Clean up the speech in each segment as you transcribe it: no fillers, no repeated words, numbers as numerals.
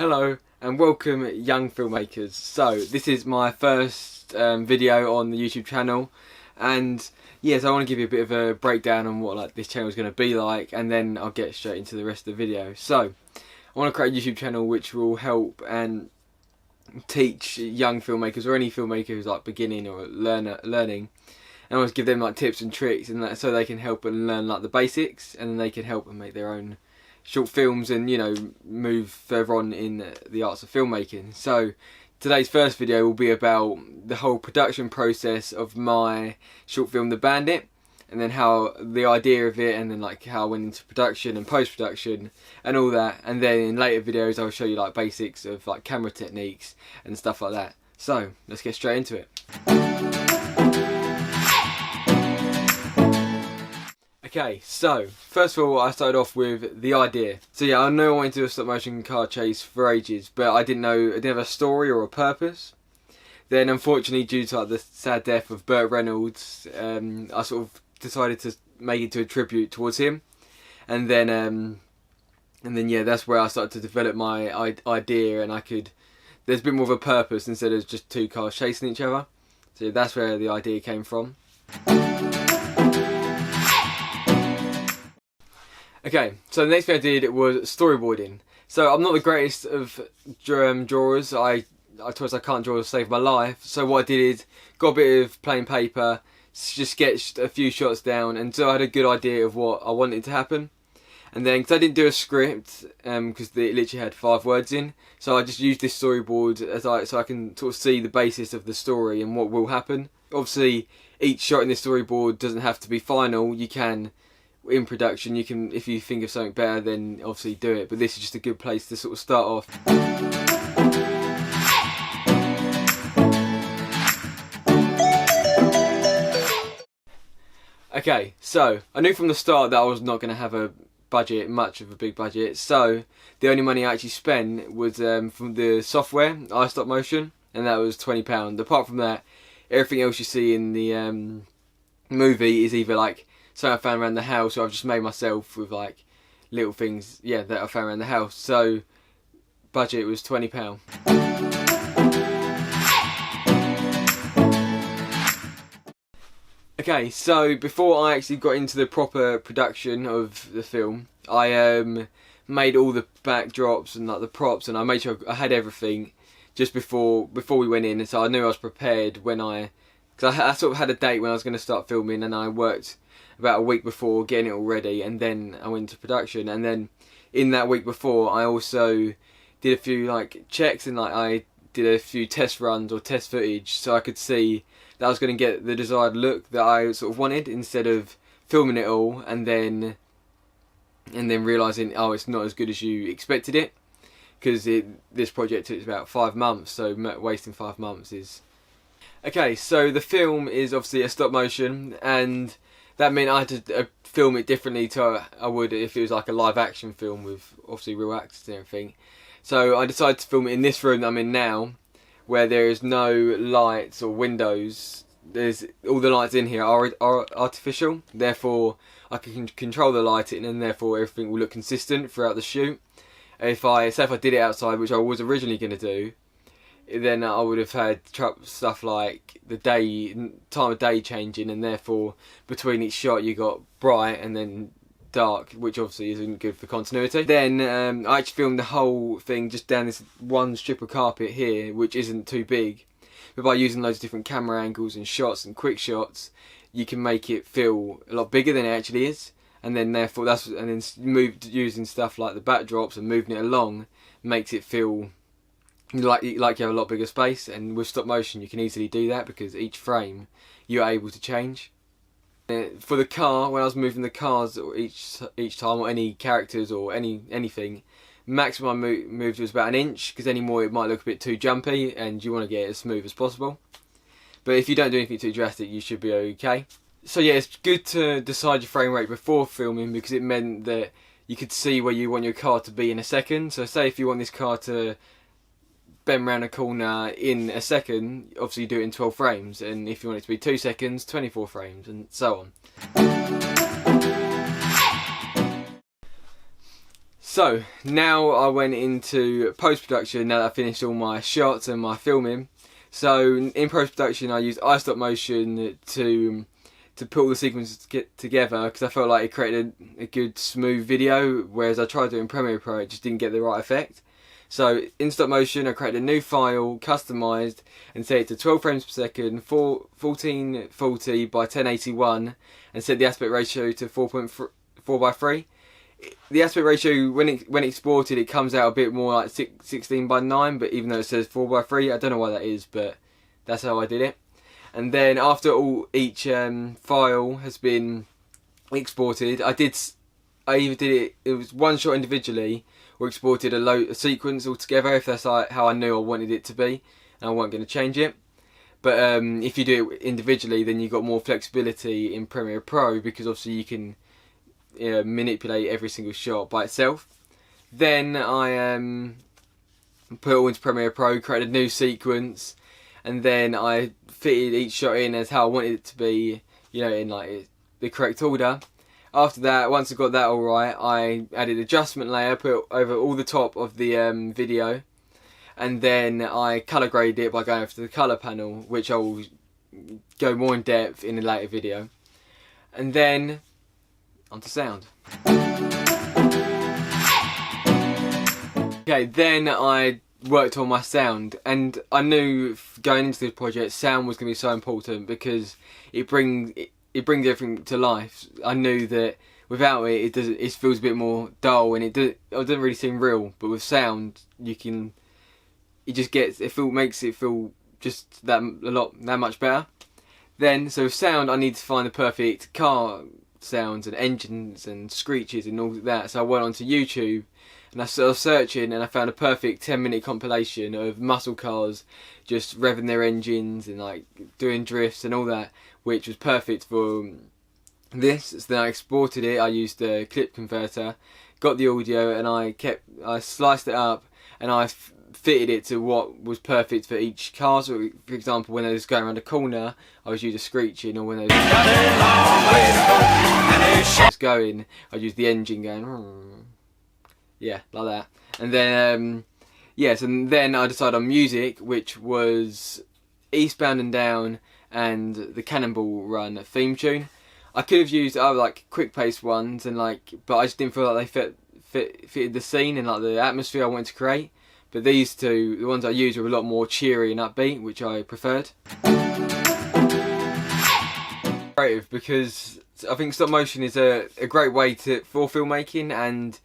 Hello and welcome young filmmakers. So this is my first video on the YouTube channel, and yes, I want to give you a bit of a breakdown on what this channel is going to be like, and then I'll get straight into the rest of the video. So I want to create a YouTube channel which will help and teach young filmmakers or any filmmaker who's like beginning or learning, and I want to give them like tips and tricks and that, so they can help and learn like the basics, and then they can help and make their own short films and, you know, move further on in the arts of filmmaking. So today's first video will be about the whole production process of my short film The Bandit, and then how the idea of it, and then like how I went into production and post-production and all that. And then in later videos I'll show you like basics of like camera techniques and stuff like that. So let's get straight into it. Okay, so first of all I started off with the idea. So yeah, I knew I wanted to do a stop motion car chase for ages, but I didn't have a story or a purpose. Then unfortunately, due to like the sad death of Burt Reynolds, I sort of decided to make it to a tribute towards him. And then yeah, that's where I started to develop my idea, and there's a bit more of a purpose instead of just two cars chasing each other. So that's where the idea came from. Okay, so the next thing I did was storyboarding. So I'm not the greatest of drawers. I told I can't draw to save my life. So what I did is got a bit of plain paper, just sketched a few shots down until I had a good idea of what I wanted to happen. And then, because I didn't do a script, because it literally had 5 words in, so I just used this storyboard so I can sort of see the basis of the story and what will happen. Obviously, each shot in this storyboard doesn't have to be final. You can, in production, you can, if you think of something better, then obviously do it, but this is just a good place to sort of start off. Okay, so I knew from the start that I was not going to have a budget, much of a big budget, so the only money I actually spent was from the software, stop motion, and that was £20. Apart from that, everything else you see in the movie is either like something I found around the house, or I've just made myself with like little things, yeah, that I found around the house. So budget was £20. Okay, so before I actually got into the proper production of the film, I made all the backdrops and like the props, and I made sure I had everything just before we went in, and so I knew I was prepared when because I sort of had a date when I was going to start filming, and I worked about a week before getting it all ready, and then I went into production. And then in that week before, I also did a few like checks, and like I did a few test runs or test footage, so I could see that I was going to get the desired look that I sort of wanted, instead of filming it all and then realising, oh, it's not as good as you expected it, because this project took about 5 months, so wasting 5 months is... Okay, so the film is obviously a stop motion, and that meant I had to film it differently to I would if it was like a live action film with obviously real actors and everything. So I decided to film it in this room that I'm in now, where there is no lights or windows. All the lights in here are artificial, therefore I can control the lighting, and therefore everything will look consistent throughout the shoot. If I did it outside, which I was originally going to do, then I would have had stuff like the time of day changing, and therefore between each shot you got bright and then dark, which obviously isn't good for continuity. Then I actually filmed the whole thing just down this one strip of carpet here, which isn't too big, but by using loads of different camera angles and shots and quick shots, you can make it feel a lot bigger than it actually is. And then therefore using stuff like the backdrops and moving it along makes it feel like you have a lot bigger space. And with stop motion you can easily do that, because each frame you're able to change. For the car, when I was moving the cars each time, or any characters or anything, maximum I moved was about 1 inch, because any more it might look a bit too jumpy, and you want to get it as smooth as possible. But if you don't do anything too drastic, you should be okay. So yeah, it's good to decide your frame rate before filming, because it meant that you could see where you want your car to be in a second. So say if you want this car to bend round a corner in a second, obviously you do it in 12 frames, and if you want it to be 2 seconds, 24 frames, and so on. So now I went into post-production now that I finished all my shots and my filming. So in post-production I used stop motion to put all the sequences together, because I felt like it created a good smooth video, whereas I tried to do it in Premiere Pro, it just didn't get the right effect. So in stop motion I created a new file, customised, and set it to 12 frames per second, 1440 by 1081, and set the aspect ratio to 4.4:3. The aspect ratio, when exported, it comes out a bit more like 16:9, but even though it says 4:3, I don't know why that is, but that's how I did it. And then after each file has been exported, I either did it was one shot individually, or exported a sequence altogether if that's how I knew I wanted it to be, and I wasn't going to change it. But if you do it individually, then you've got more flexibility in Premiere Pro, because obviously you can manipulate every single shot by itself. Then I put it all into Premiere Pro, created a new sequence, and then I fitted each shot in as how I wanted it to be, in like the correct order. After that, once I got that all right, I added adjustment layer, put it over all the top of the video, and then I colour graded it by going over to the colour panel, which I will go more in depth in a later video. And then onto sound. Okay, then I worked on my sound, and I knew going into this project sound was going to be so important, because it brings everything to life. I knew that without it, it feels a bit more dull, and it doesn't really seem real. But with sound, makes it feel just that much better. Then, so with sound, I need to find the perfect car sounds and engines and screeches and all that. So I went onto YouTube and I started searching, and I found a perfect 10-minute compilation of muscle cars just revving their engines and like doing drifts and all that, which was perfect for this. So then I exported it. I used the clip converter, got the audio, and I sliced it up, and I fitted it to what was perfect for each car. So for example, when I was going around a corner, I was using screeching, or when I was going, I used the engine going, yeah, like that. And then and then I decided on music, which was Eastbound and Down and the Cannonball Run theme tune. I could have used other like quick paced ones, but I just didn't feel like they fitted the scene and like the atmosphere I wanted to create. But these two, the ones I used, were a lot more cheery and upbeat, which I preferred. Creative, because I think stop motion is a great way for filmmaking, and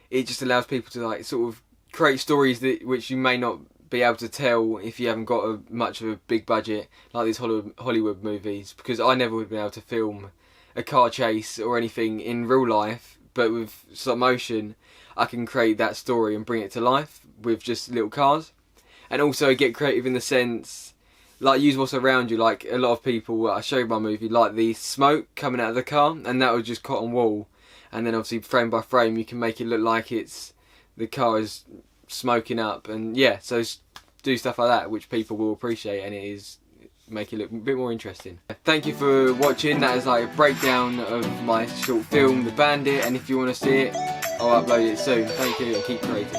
it just allows people to like sort of create stories which you may not be able to tell if you haven't got much of a big budget like these Hollywood movies. Because I never would have been able to film a car chase or anything in real life, but with stop motion I can create that story and bring it to life with just little cars. And also get creative in the sense, like, use what's around you. Like a lot of people, I showed my movie, like the smoke coming out of the car, and that was just cotton wool. And then obviously frame by frame you can make it look like the car is smoking up, and yeah, so do stuff like that which people will appreciate, and make it look a bit more interesting. Thank you for watching. That is like a breakdown of my short film, The Bandit, and if you want to see it, I'll upload it soon. Thank you, and keep creating.